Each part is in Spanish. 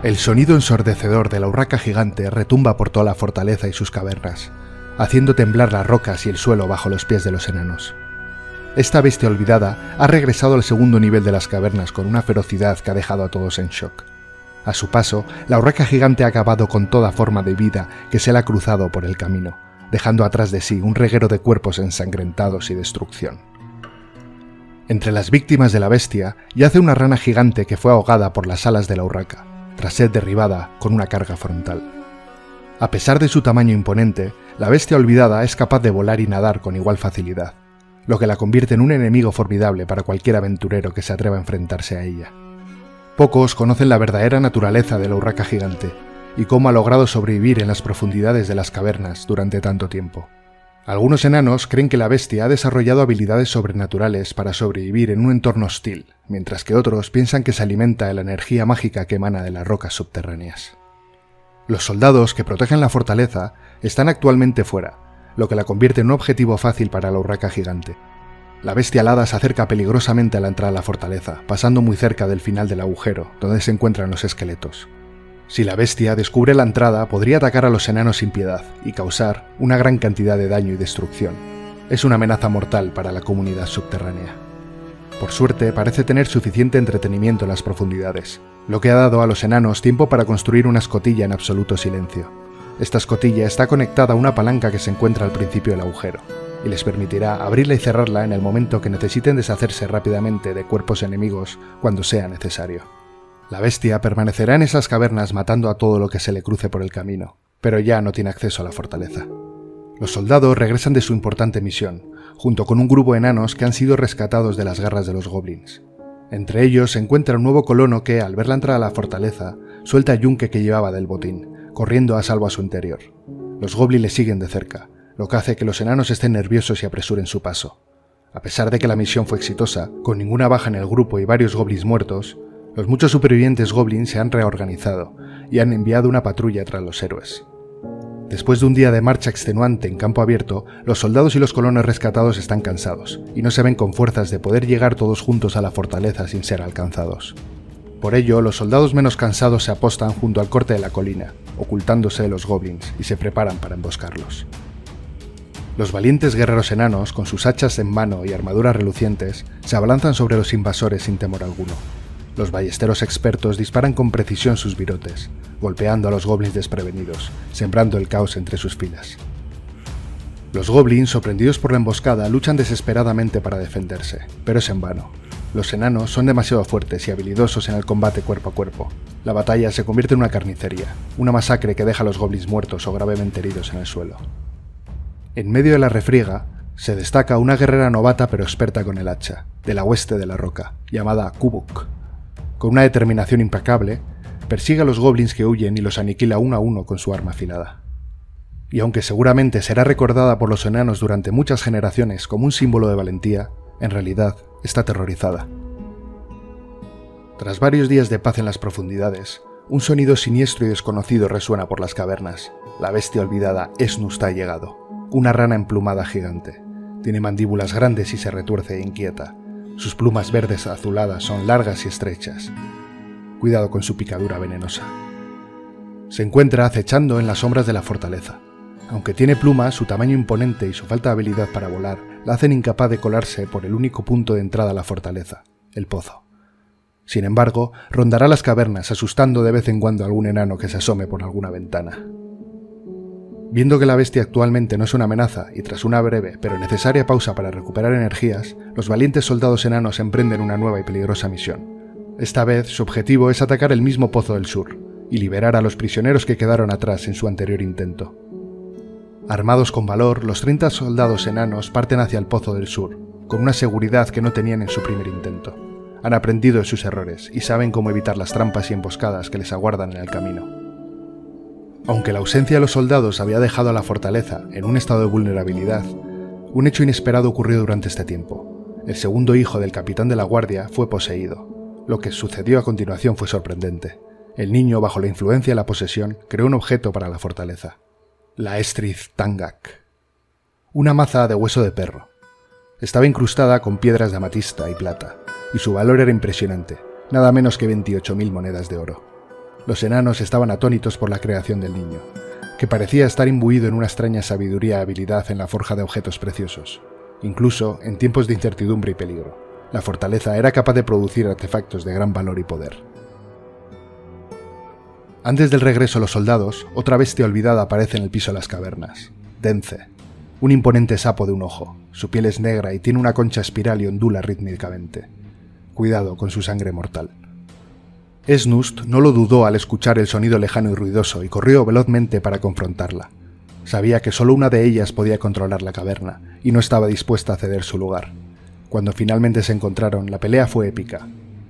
El sonido ensordecedor de la urraca gigante retumba por toda la fortaleza y sus cavernas, haciendo temblar las rocas y el suelo bajo los pies de los enanos. Esta bestia olvidada ha regresado al segundo nivel de las cavernas con una ferocidad que ha dejado a todos en shock. A su paso, la urraca gigante ha acabado con toda forma de vida que se le ha cruzado por el camino, dejando atrás de sí un reguero de cuerpos ensangrentados y destrucción. Entre las víctimas de la bestia yace una rana gigante que fue ahogada por las alas de la urraca, tras ser derribada con una carga frontal. A pesar de su tamaño imponente, la bestia olvidada es capaz de volar y nadar con igual facilidad, lo que la convierte en un enemigo formidable para cualquier aventurero que se atreva a enfrentarse a ella. Pocos conocen la verdadera naturaleza de la urraca gigante y cómo ha logrado sobrevivir en las profundidades de las cavernas durante tanto tiempo. Algunos enanos creen que la bestia ha desarrollado habilidades sobrenaturales para sobrevivir en un entorno hostil, mientras que otros piensan que se alimenta de la energía mágica que emana de las rocas subterráneas. Los soldados que protegen la fortaleza están actualmente fuera, lo que la convierte en un objetivo fácil para la urraca gigante. La bestia alada se acerca peligrosamente a la entrada de la fortaleza, pasando muy cerca del final del agujero, donde se encuentran los esqueletos. Si la bestia descubre la entrada, podría atacar a los enanos sin piedad y causar una gran cantidad de daño y destrucción. Es una amenaza mortal para la comunidad subterránea. Por suerte, parece tener suficiente entretenimiento en las profundidades, lo que ha dado a los enanos tiempo para construir una escotilla en absoluto silencio. Esta escotilla está conectada a una palanca que se encuentra al principio del agujero, y les permitirá abrirla y cerrarla en el momento que necesiten deshacerse rápidamente de cuerpos enemigos cuando sea necesario. La bestia permanecerá en esas cavernas matando a todo lo que se le cruce por el camino, pero ya no tiene acceso a la fortaleza. Los soldados regresan de su importante misión, junto con un grupo de enanos que han sido rescatados de las garras de los goblins. Entre ellos se encuentra un nuevo colono que, al ver la entrada a la fortaleza, suelta el yunque que llevaba del botín, corriendo a salvo a su interior. Los goblins le siguen de cerca, lo que hace que los enanos estén nerviosos y apresuren su paso. A pesar de que la misión fue exitosa, con ninguna baja en el grupo y varios goblins muertos, los muchos supervivientes goblins se han reorganizado y han enviado una patrulla tras los héroes. Después de un día de marcha extenuante en campo abierto, los soldados y los colonos rescatados están cansados y no se ven con fuerzas de poder llegar todos juntos a la fortaleza sin ser alcanzados. Por ello, los soldados menos cansados se apostan junto al corte de la colina, ocultándose de los goblins, y se preparan para emboscarlos. Los valientes guerreros enanos, con sus hachas en mano y armaduras relucientes, se abalanzan sobre los invasores sin temor alguno. Los ballesteros expertos disparan con precisión sus virotes, golpeando a los goblins desprevenidos, sembrando el caos entre sus filas. Los goblins, sorprendidos por la emboscada, luchan desesperadamente para defenderse, pero es en vano. Los enanos son demasiado fuertes y habilidosos en el combate cuerpo a cuerpo. La batalla se convierte en una carnicería, una masacre que deja a los goblins muertos o gravemente heridos en el suelo. En medio de la refriega, se destaca una guerrera novata pero experta con el hacha, de la hueste de la roca, llamada Kubuk. Con una determinación implacable, persigue a los goblins que huyen y los aniquila uno a uno con su arma afilada. Y aunque seguramente será recordada por los enanos durante muchas generaciones como un símbolo de valentía, en realidad está aterrorizada. Tras varios días de paz en las profundidades, un sonido siniestro y desconocido resuena por las cavernas. La bestia olvidada Esnust ha llegado, una rana emplumada gigante. Tiene mandíbulas grandes y se retuerce e inquieta. Sus plumas verdes azuladas son largas y estrechas. Cuidado con su picadura venenosa. Se encuentra acechando en las sombras de la fortaleza. Aunque tiene plumas, su tamaño imponente y su falta de habilidad para volar la hacen incapaz de colarse por el único punto de entrada a la fortaleza, el pozo. Sin embargo, rondará las cavernas, asustando de vez en cuando a algún enano que se asome por alguna ventana. Viendo que la bestia actualmente no es una amenaza y tras una breve pero necesaria pausa para recuperar energías, los valientes soldados enanos emprenden una nueva y peligrosa misión. Esta vez su objetivo es atacar el mismo Pozo del Sur y liberar a los prisioneros que quedaron atrás en su anterior intento. Armados con valor, los 30 soldados enanos parten hacia el Pozo del Sur, con una seguridad que no tenían en su primer intento. Han aprendido de sus errores y saben cómo evitar las trampas y emboscadas que les aguardan en el camino. Aunque la ausencia de los soldados había dejado a la fortaleza en un estado de vulnerabilidad, un hecho inesperado ocurrió durante este tiempo. El segundo hijo del capitán de la guardia fue poseído. Lo que sucedió a continuación fue sorprendente. El niño, bajo la influencia de la posesión, creó un objeto para la fortaleza. La Estrith Tangak. Una maza de hueso de perro. Estaba incrustada con piedras de amatista y plata, y su valor era impresionante, nada menos que 28.000 monedas de oro. Los enanos estaban atónitos por la creación del niño, que parecía estar imbuido en una extraña sabiduría y habilidad en la forja de objetos preciosos. Incluso en tiempos de incertidumbre y peligro, la fortaleza era capaz de producir artefactos de gran valor y poder. Antes del regreso a los soldados, otra bestia olvidada aparece en el piso de las cavernas. Dence, un imponente sapo de un ojo. Su piel es negra y tiene una concha espiral y ondula rítmicamente. Cuidado con su sangre mortal. Esnust no lo dudó al escuchar el sonido lejano y ruidoso y corrió velozmente para confrontarla. Sabía que solo una de ellas podía controlar la caverna y no estaba dispuesta a ceder su lugar. Cuando finalmente se encontraron, la pelea fue épica.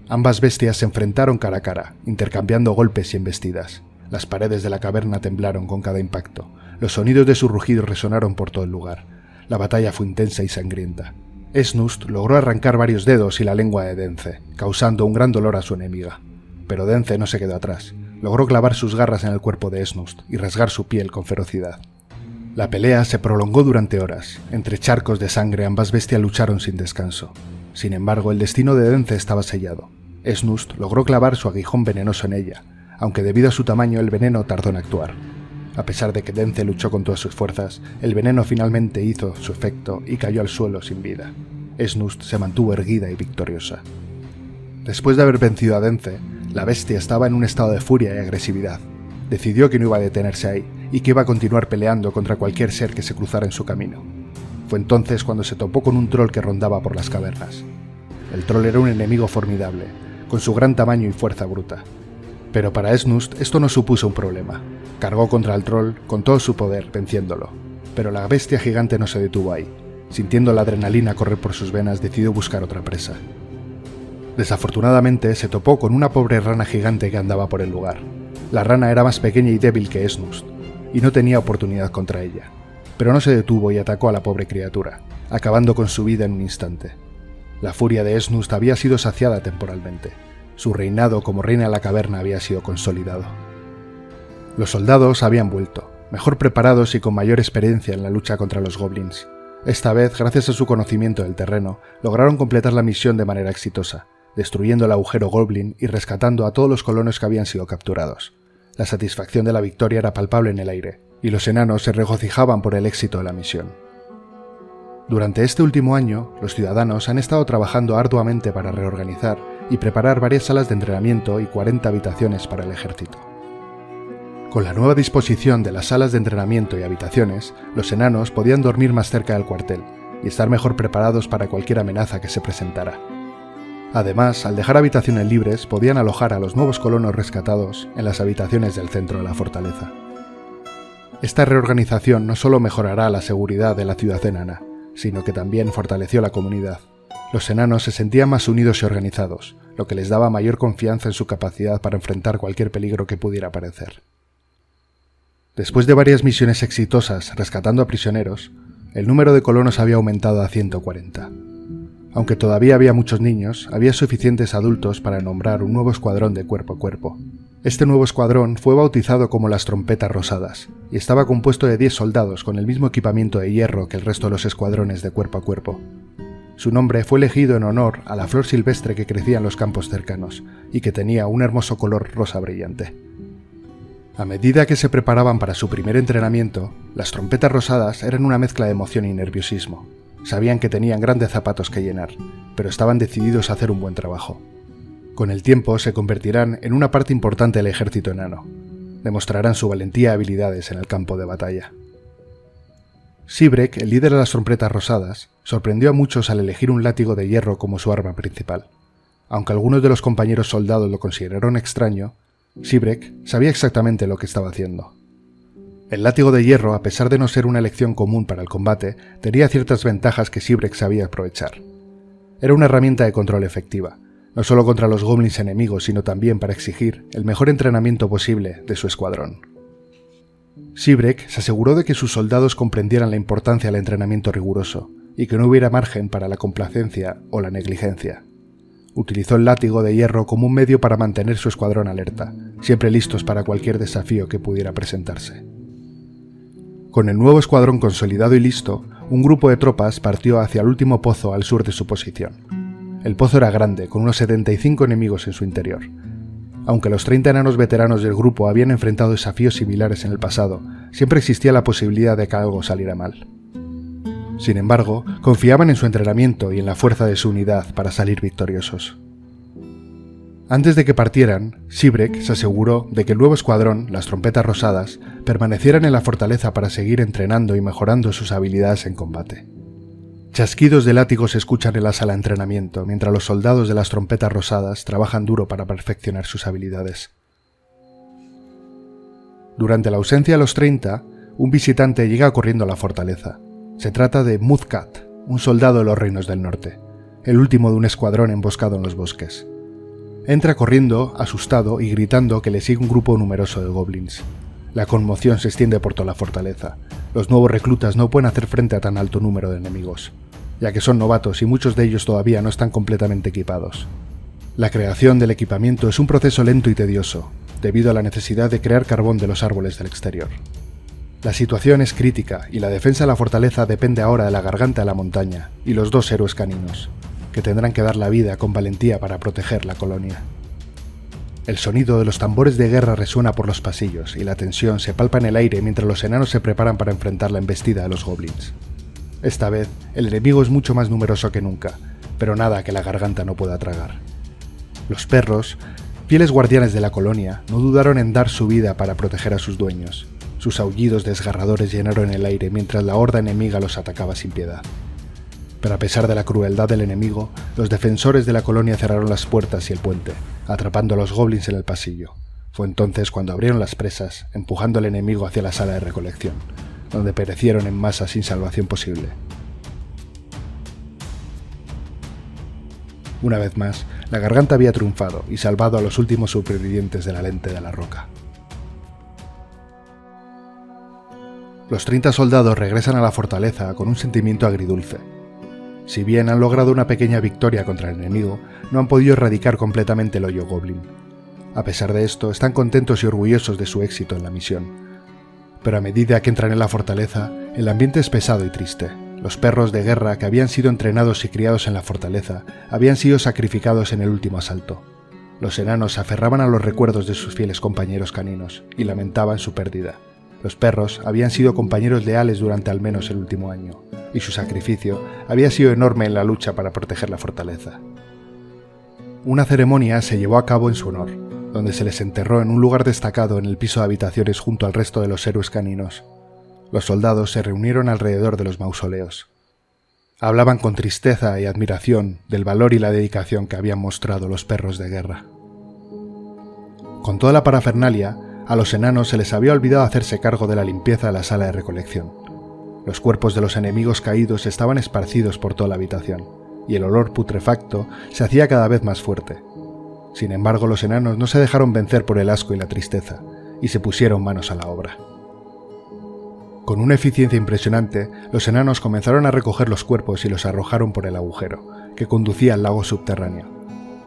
Ambas bestias se enfrentaron cara a cara, intercambiando golpes y embestidas. Las paredes de la caverna temblaron con cada impacto. Los sonidos de sus rugidos resonaron por todo el lugar. La batalla fue intensa y sangrienta. Esnust logró arrancar varios dedos y la lengua de Dence, causando un gran dolor a su enemiga. Pero Dence no se quedó atrás. Logró clavar sus garras en el cuerpo de Esnust y rasgar su piel con ferocidad. La pelea se prolongó durante horas. Entre charcos de sangre ambas bestias lucharon sin descanso. Sin embargo, el destino de Dence estaba sellado. Esnust logró clavar su aguijón venenoso en ella, aunque debido a su tamaño el veneno tardó en actuar. A pesar de que Dence luchó con todas sus fuerzas, el veneno finalmente hizo su efecto y cayó al suelo sin vida. Esnust se mantuvo erguida y victoriosa. Después de haber vencido a Dence, la bestia estaba en un estado de furia y agresividad. Decidió que no iba a detenerse ahí y que iba a continuar peleando contra cualquier ser que se cruzara en su camino. Fue entonces cuando se topó con un troll que rondaba por las cavernas. El troll era un enemigo formidable, con su gran tamaño y fuerza bruta. Pero para Esnust esto no supuso un problema. Cargó contra el troll con todo su poder, venciéndolo. Pero la bestia gigante no se detuvo ahí. Sintiendo la adrenalina correr por sus venas, decidió buscar otra presa. Desafortunadamente se topó con una pobre rana gigante que andaba por el lugar. La rana era más pequeña y débil que Esnust, y no tenía oportunidad contra ella. Pero no se detuvo y atacó a la pobre criatura, acabando con su vida en un instante. La furia de Esnust había sido saciada temporalmente. Su reinado como reina de la caverna había sido consolidado. Los soldados habían vuelto, mejor preparados y con mayor experiencia en la lucha contra los goblins. Esta vez, gracias a su conocimiento del terreno, lograron completar la misión de manera exitosa, destruyendo el agujero goblin y rescatando a todos los colonos que habían sido capturados. La satisfacción de la victoria era palpable en el aire, y los enanos se regocijaban por el éxito de la misión. Durante este último año, los ciudadanos han estado trabajando arduamente para reorganizar y preparar varias salas de entrenamiento y 40 habitaciones para el ejército. Con la nueva disposición de las salas de entrenamiento y habitaciones, los enanos podían dormir más cerca del cuartel y estar mejor preparados para cualquier amenaza que se presentara. Además, al dejar habitaciones libres, podían alojar a los nuevos colonos rescatados en las habitaciones del centro de la fortaleza. Esta reorganización no solo mejorará la seguridad de la ciudad enana, sino que también fortaleció la comunidad. Los enanos se sentían más unidos y organizados, lo que les daba mayor confianza en su capacidad para enfrentar cualquier peligro que pudiera aparecer. Después de varias misiones exitosas rescatando a prisioneros, el número de colonos había aumentado a 140. Aunque todavía había muchos niños, había suficientes adultos para nombrar un nuevo escuadrón de cuerpo a cuerpo. Este nuevo escuadrón fue bautizado como las Trompetas Rosadas, y estaba compuesto de 10 soldados con el mismo equipamiento de hierro que el resto de los escuadrones de cuerpo a cuerpo. Su nombre fue elegido en honor a la flor silvestre que crecía en los campos cercanos, y que tenía un hermoso color rosa brillante. A medida que se preparaban para su primer entrenamiento, las Trompetas Rosadas eran una mezcla de emoción y nerviosismo. Sabían que tenían grandes zapatos que llenar, pero estaban decididos a hacer un buen trabajo. Con el tiempo se convertirán en una parte importante del ejército enano. Demostrarán su valentía y habilidades en el campo de batalla. Sibrek, el líder de las Trompetas Rosadas, sorprendió a muchos al elegir un látigo de hierro como su arma principal. Aunque algunos de los compañeros soldados lo consideraron extraño, Sibrek sabía exactamente lo que estaba haciendo. El látigo de hierro, a pesar de no ser una elección común para el combate, tenía ciertas ventajas que Sibrek sabía aprovechar. Era una herramienta de control efectiva, no solo contra los goblins enemigos, sino también para exigir el mejor entrenamiento posible de su escuadrón. Sibrek se aseguró de que sus soldados comprendieran la importancia del entrenamiento riguroso y que no hubiera margen para la complacencia o la negligencia. Utilizó el látigo de hierro como un medio para mantener su escuadrón alerta, siempre listos para cualquier desafío que pudiera presentarse. Con el nuevo escuadrón consolidado y listo, un grupo de tropas partió hacia el último pozo al sur de su posición. El pozo era grande, con unos 75 enemigos en su interior. Aunque los 30 enanos veteranos del grupo habían enfrentado desafíos similares en el pasado, siempre existía la posibilidad de que algo saliera mal. Sin embargo, confiaban en su entrenamiento y en la fuerza de su unidad para salir victoriosos. Antes de que partieran, Siebrek se aseguró de que el nuevo escuadrón, las Trompetas Rosadas, permanecieran en la fortaleza para seguir entrenando y mejorando sus habilidades en combate. Chasquidos de látigos se escuchan en la sala de entrenamiento, mientras los soldados de las Trompetas Rosadas trabajan duro para perfeccionar sus habilidades. Durante la ausencia de los 30, un visitante llega corriendo a la fortaleza. Se trata de Mudcat, un soldado de los Reinos del Norte, el último de un escuadrón emboscado en los bosques. Entra corriendo, asustado y gritando que le sigue un grupo numeroso de goblins. La conmoción se extiende por toda la fortaleza. Los nuevos reclutas no pueden hacer frente a tan alto número de enemigos, ya que son novatos y muchos de ellos todavía no están completamente equipados. La creación del equipamiento es un proceso lento y tedioso, debido a la necesidad de crear carbón de los árboles del exterior. La situación es crítica y la defensa de la fortaleza depende ahora de la garganta de la montaña y los 2 héroes caninos, que tendrán que dar la vida con valentía para proteger la colonia. El sonido de los tambores de guerra resuena por los pasillos y la tensión se palpa en el aire mientras los enanos se preparan para enfrentar la embestida de los goblins. Esta vez, el enemigo es mucho más numeroso que nunca, pero nada que la garganta no pueda tragar. Los perros, fieles guardianes de la colonia, no dudaron en dar su vida para proteger a sus dueños. Sus aullidos desgarradores llenaron el aire mientras la horda enemiga los atacaba sin piedad. Pero a pesar de la crueldad del enemigo, los defensores de la colonia cerraron las puertas y el puente, atrapando a los goblins en el pasillo. Fue entonces cuando abrieron las presas, empujando al enemigo hacia la sala de recolección, donde perecieron en masa sin salvación posible. Una vez más, la garganta había triunfado y salvado a los últimos supervivientes de la lente de la roca. Los 30 soldados regresan a la fortaleza con un sentimiento agridulce. Si bien han logrado una pequeña victoria contra el enemigo, no han podido erradicar completamente el hoyo goblin. A pesar de esto, están contentos y orgullosos de su éxito en la misión. Pero a medida que entran en la fortaleza, el ambiente es pesado y triste. Los perros de guerra que habían sido entrenados y criados en la fortaleza habían sido sacrificados en el último asalto. Los enanos se aferraban a los recuerdos de sus fieles compañeros caninos y lamentaban su pérdida. Los perros habían sido compañeros leales durante al menos el último año, y su sacrificio había sido enorme en la lucha para proteger la fortaleza. Una ceremonia se llevó a cabo en su honor, donde se les enterró en un lugar destacado en el piso de habitaciones junto al resto de los héroes caninos. Los soldados se reunieron alrededor de los mausoleos. Hablaban con tristeza y admiración del valor y la dedicación que habían mostrado los perros de guerra. Con toda la parafernalia, a los enanos se les había olvidado hacerse cargo de la limpieza de la sala de recolección. Los cuerpos de los enemigos caídos estaban esparcidos por toda la habitación, y el olor putrefacto se hacía cada vez más fuerte. Sin embargo, los enanos no se dejaron vencer por el asco y la tristeza, y se pusieron manos a la obra. Con una eficiencia impresionante, los enanos comenzaron a recoger los cuerpos y los arrojaron por el agujero, que conducía al lago subterráneo.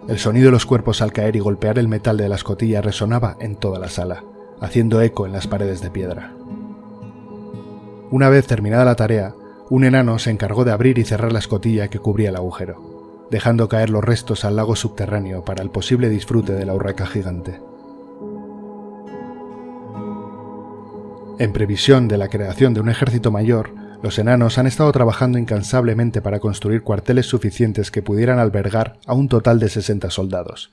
El sonido de los cuerpos al caer y golpear el metal de la escotilla resonaba en toda la sala, haciendo eco en las paredes de piedra. Una vez terminada la tarea, un enano se encargó de abrir y cerrar la escotilla que cubría el agujero, dejando caer los restos al lago subterráneo para el posible disfrute de la urraca gigante. En previsión de la creación de un ejército mayor, los enanos han estado trabajando incansablemente para construir cuarteles suficientes que pudieran albergar a un total de 60 soldados.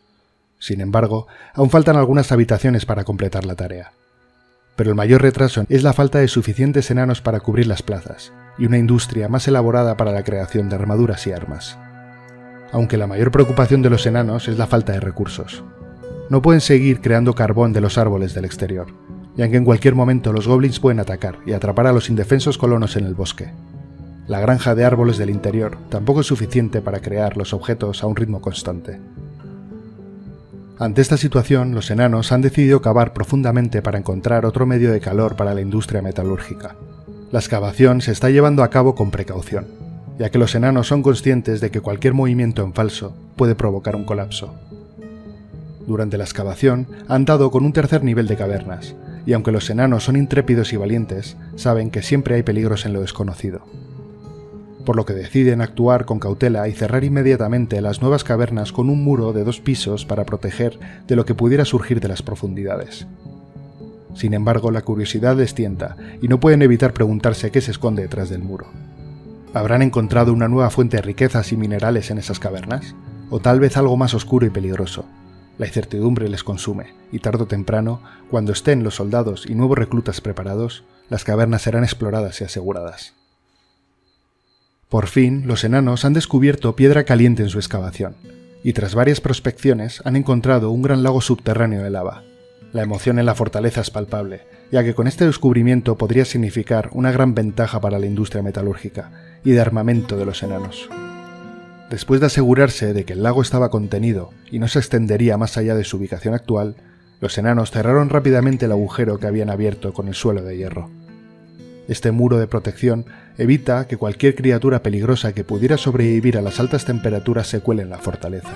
Sin embargo, aún faltan algunas habitaciones para completar la tarea. Pero el mayor retraso es la falta de suficientes enanos para cubrir las plazas, y una industria más elaborada para la creación de armaduras y armas. Aunque la mayor preocupación de los enanos es la falta de recursos. No pueden seguir creando carbón de los árboles del exterior, ya que en cualquier momento los goblins pueden atacar y atrapar a los indefensos colonos en el bosque. La granja de árboles del interior tampoco es suficiente para crear los objetos a un ritmo constante. Ante esta situación, los enanos han decidido cavar profundamente para encontrar otro medio de calor para la industria metalúrgica. La excavación se está llevando a cabo con precaución, ya que los enanos son conscientes de que cualquier movimiento en falso puede provocar un colapso. Durante la excavación han dado con un tercer nivel de cavernas, y aunque los enanos son intrépidos y valientes, saben que siempre hay peligros en lo desconocido. por lo que deciden actuar con cautela y cerrar inmediatamente las nuevas cavernas con un muro de 2 pisos para proteger de lo que pudiera surgir de las profundidades. Sin embargo, la curiosidad les tienta y no pueden evitar preguntarse qué se esconde detrás del muro. ¿Habrán encontrado una nueva fuente de riquezas y minerales en esas cavernas? ¿O tal vez algo más oscuro y peligroso? La incertidumbre les consume, y tarde o temprano, cuando estén los soldados y nuevos reclutas preparados, las cavernas serán exploradas y aseguradas. Por fin, los enanos han descubierto piedra caliente en su excavación, y tras varias prospecciones han encontrado un gran lago subterráneo de lava. La emoción en la fortaleza es palpable, ya que con este descubrimiento podría significar una gran ventaja para la industria metalúrgica y de armamento de los enanos. Después de asegurarse de que el lago estaba contenido y no se extendería más allá de su ubicación actual, los enanos cerraron rápidamente el agujero que habían abierto con el suelo de hierro. Este muro de protección evita que cualquier criatura peligrosa que pudiera sobrevivir a las altas temperaturas se cuele en la fortaleza.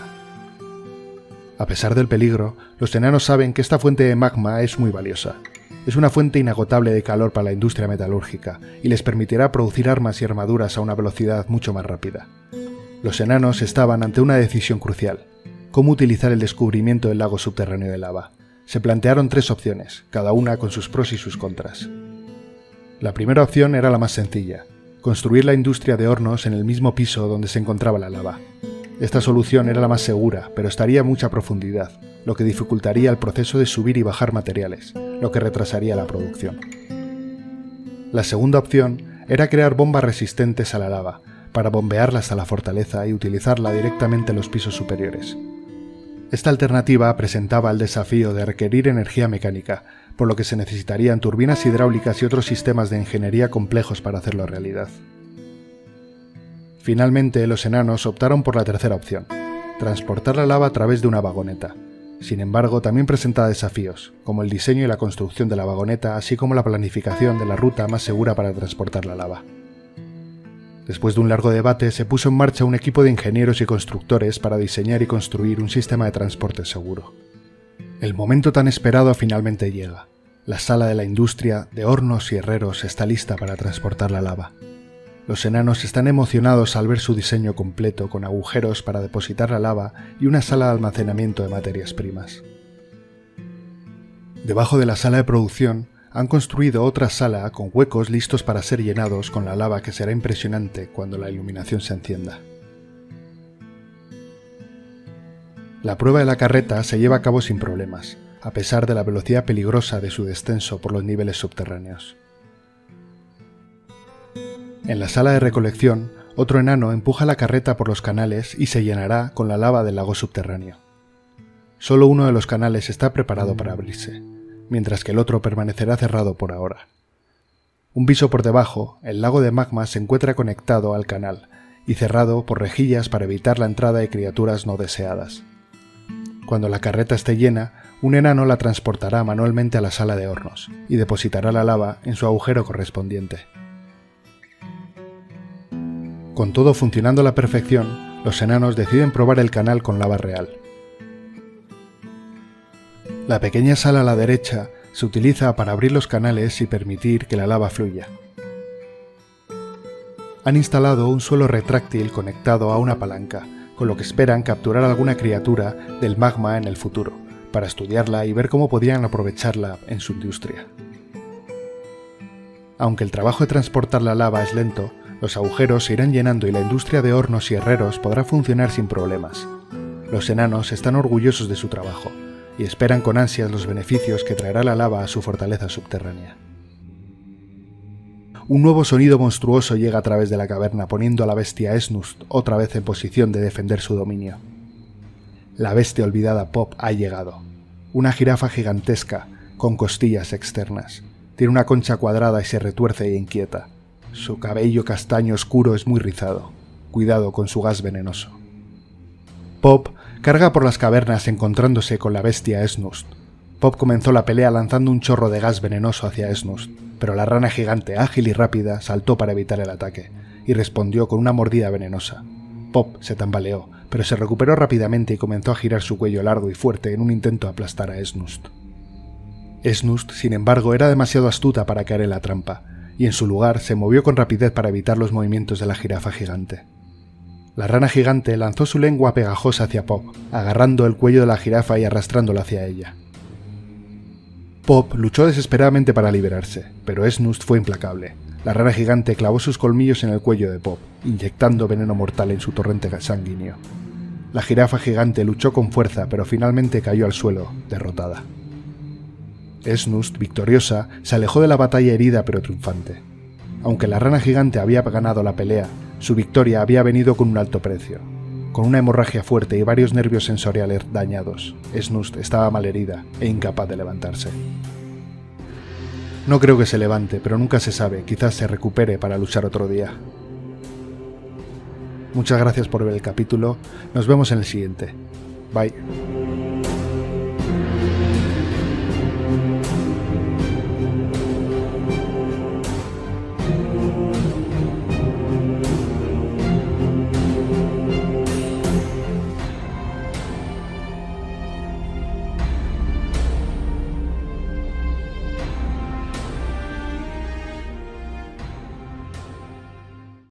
A pesar del peligro, los enanos saben que esta fuente de magma es muy valiosa. Es una fuente inagotable de calor para la industria metalúrgica y les permitirá producir armas y armaduras a una velocidad mucho más rápida. Los enanos estaban ante una decisión crucial: cómo utilizar el descubrimiento del lago subterráneo de lava. Se plantearon 3 opciones, cada una con sus pros y sus contras. La primera opción era la más sencilla: construir la industria de hornos en el mismo piso donde se encontraba la lava. Esta solución era la más segura, pero estaría a mucha profundidad, lo que dificultaría el proceso de subir y bajar materiales, lo que retrasaría la producción. La segunda opción era crear bombas resistentes a la lava, para bombearla hasta la fortaleza y utilizarla directamente en los pisos superiores. Esta alternativa presentaba el desafío de requerir energía mecánica, por lo que se necesitarían turbinas hidráulicas y otros sistemas de ingeniería complejos para hacerlo realidad. Finalmente, los enanos optaron por la tercera opción: transportar la lava a través de una vagoneta. Sin embargo, también presenta desafíos, como el diseño y la construcción de la vagoneta, así como la planificación de la ruta más segura para transportar la lava. Después de un largo debate, se puso en marcha un equipo de ingenieros y constructores para diseñar y construir un sistema de transporte seguro. El momento tan esperado finalmente llega. La sala de la industria de hornos y herreros está lista para transportar la lava. Los enanos están emocionados al ver su diseño completo, con agujeros para depositar la lava y una sala de almacenamiento de materias primas. Debajo de la sala de producción han construido otra sala con huecos listos para ser llenados con la lava, que será impresionante cuando la iluminación se encienda. La prueba de la carreta se lleva a cabo sin problemas, a pesar de la velocidad peligrosa de su descenso por los niveles subterráneos. En la sala de recolección, otro enano empuja la carreta por los canales y se llenará con la lava del lago subterráneo. Solo uno de los canales está preparado para abrirse, mientras que el otro permanecerá cerrado por ahora. Un piso por debajo, el lago de magma se encuentra conectado al canal y cerrado por rejillas para evitar la entrada de criaturas no deseadas. Cuando la carreta esté llena, un enano la transportará manualmente a la sala de hornos y depositará la lava en su agujero correspondiente. Con todo funcionando a la perfección, los enanos deciden probar el canal con lava real. La pequeña sala a la derecha se utiliza para abrir los canales y permitir que la lava fluya. Han instalado un suelo retráctil conectado a una palanca, con lo que esperan capturar alguna criatura del magma en el futuro, para estudiarla y ver cómo podrían aprovecharla en su industria. Aunque el trabajo de transportar la lava es lento, los agujeros se irán llenando y la industria de hornos y herreros podrá funcionar sin problemas. Los enanos están orgullosos de su trabajo y esperan con ansias los beneficios que traerá la lava a su fortaleza subterránea. Un nuevo sonido monstruoso llega a través de la caverna, poniendo a la bestia Esnust otra vez en posición de defender su dominio. La bestia olvidada Pop ha llegado. Una jirafa gigantesca, con costillas externas. Tiene una concha cuadrada y se retuerce e inquieta. Su cabello castaño oscuro es muy rizado. Cuidado con su gas venenoso. Pop carga por las cavernas encontrándose con la bestia Esnust. Pop comenzó la pelea lanzando un chorro de gas venenoso hacia Esnust, pero la rana gigante, ágil y rápida, saltó para evitar el ataque, y respondió con una mordida venenosa. Pop se tambaleó, pero se recuperó rápidamente y comenzó a girar su cuello largo y fuerte en un intento de aplastar a Esnust. Esnust, sin embargo, era demasiado astuta para caer en la trampa, y en su lugar se movió con rapidez para evitar los movimientos de la jirafa gigante. La rana gigante lanzó su lengua pegajosa hacia Pop, agarrando el cuello de la jirafa y arrastrándolo hacia ella. Pop luchó desesperadamente para liberarse, pero Snust fue implacable. La rana gigante clavó sus colmillos en el cuello de Pop, inyectando veneno mortal en su torrente sanguíneo. La jirafa gigante luchó con fuerza, pero finalmente cayó al suelo, derrotada. Snust, victoriosa, se alejó de la batalla herida pero triunfante. Aunque la rana gigante había ganado la pelea, su victoria había venido con un alto precio. Con una hemorragia fuerte y varios nervios sensoriales dañados, Snust estaba malherida e incapaz de levantarse. No creo que se levante, pero nunca se sabe, quizás se recupere para luchar otro día. Muchas gracias por ver el capítulo, nos vemos en el siguiente. Bye.